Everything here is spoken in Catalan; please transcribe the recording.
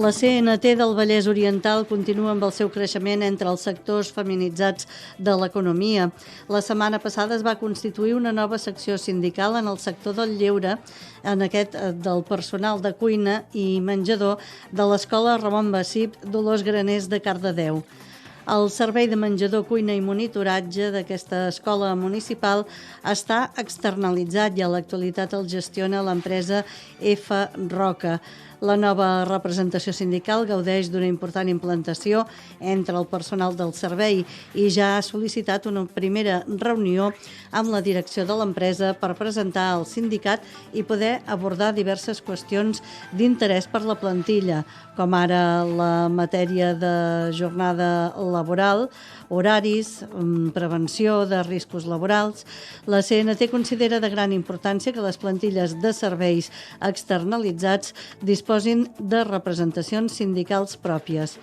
La CNT del Vallès Oriental continua amb el seu creixement entre els sectors feminitzats de l'economia. La setmana passada es va constituir una nova secció sindical en el sector del lleure, en aquest del personal de cuina i menjador de l'Escola Ramon Bassip Dolors Graners de Cardedeu. El servei de menjador, cuina i monitoratge d'aquesta escola municipal està externalitzat i a l'actualitat el gestiona l'empresa F. Roca. La nova representació sindical gaudeix d'una important implantació entre el personal del servei i ja ha sol·licitat una primera reunió amb la direcció de l'empresa per presentar al sindicat i poder abordar diverses qüestions d'interès per la plantilla, com ara la matèria de jornada laboral, horaris, prevenció de riscos laborals. La CNT considera de gran importància que les plantilles de serveis externalitzats disposin de representacions sindicals pròpies.